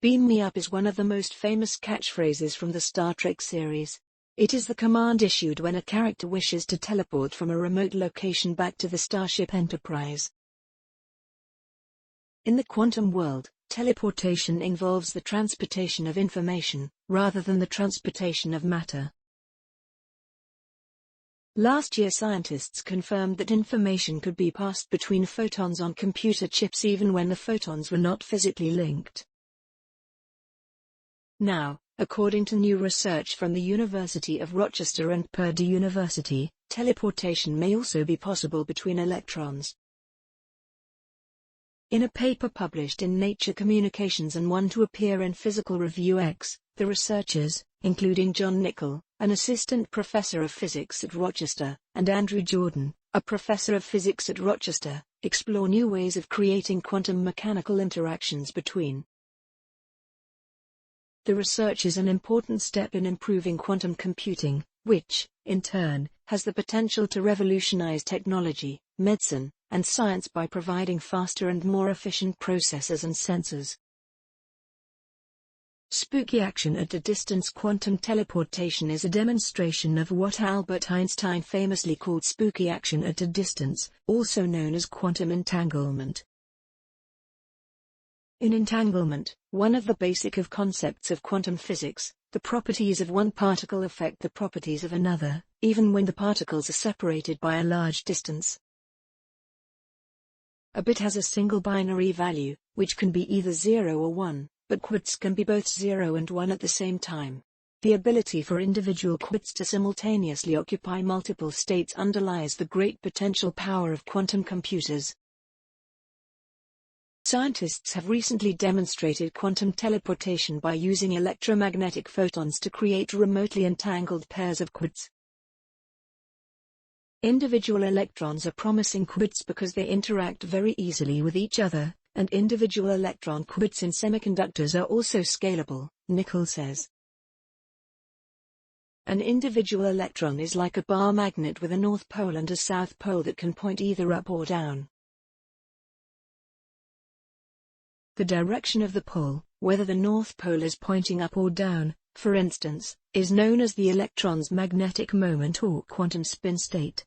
Beam me up is one of the most famous catchphrases from the Star Trek series. It is the command issued when a character wishes to teleport from a remote location back to the Starship Enterprise. In the quantum world, teleportation involves the transportation of information, rather than the transportation of matter. Last year scientists confirmed that information could be passed between photons on computer chips even when the photons were not physically linked. Now, according to new research from the University of Rochester and Purdue University, teleportation may also be possible between electrons. In a paper published in Nature Communications and one to appear in Physical Review X, the researchers, including John Nichol, an assistant professor of physics at Rochester, and Andrew Jordan, a professor of physics at Rochester, explore new ways of creating quantum mechanical interactions between. The research is an important step in improving quantum computing, which, in turn, has the potential to revolutionize technology, medicine, and science by providing faster and more efficient processors and sensors. Spooky action at a distance. Quantum teleportation is a demonstration of what Albert Einstein famously called spooky action at a distance, also known as quantum entanglement. In entanglement, one of the basic concepts of quantum physics, the properties of one particle affect the properties of another, even when the particles are separated by a large distance. A bit has a single binary value, which can be either 0 or 1, but qubits can be both 0 and 1 at the same time. The ability for individual qubits to simultaneously occupy multiple states underlies the great potential power of quantum computers. Scientists have recently demonstrated quantum teleportation by using electromagnetic photons to create remotely entangled pairs of qubits. Individual electrons are promising qubits because they interact very easily with each other, and individual electron qubits in semiconductors are also scalable, Nichol says. An individual electron is like a bar magnet with a north pole and a south pole that can point either up or down. The direction of the pole, whether the north pole is pointing up or down, for instance, is known as the electron's magnetic moment or quantum spin state.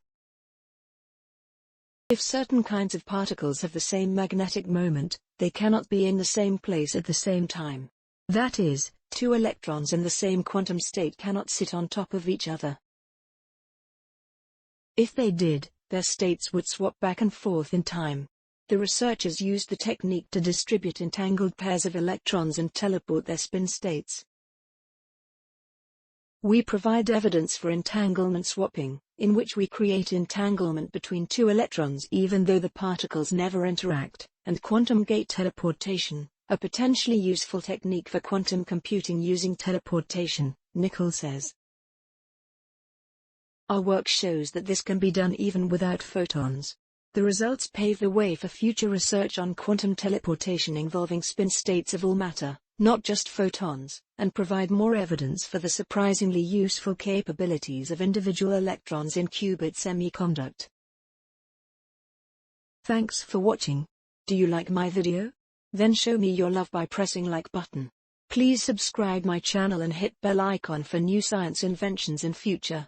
If certain kinds of particles have the same magnetic moment, they cannot be in the same place at the same time. That is, two electrons in the same quantum state cannot sit on top of each other. If they did, their states would swap back and forth in time. The researchers used the technique to distribute entangled pairs of electrons and teleport their spin states. We provide evidence for entanglement swapping, in which we create entanglement between two electrons even though the particles never interact, and quantum gate teleportation, a potentially useful technique for quantum computing using teleportation, Nichol says. Our work shows that this can be done even without photons. The results pave the way for future research on quantum teleportation involving spin states of all matter, not just photons, and provide more evidence for the surprisingly useful capabilities of individual electrons in qubit semiconductor. Thanks for watching. Do you like my video? Then show me your love by pressing like button. Please subscribe my channel and hit bell icon for new science inventions in future.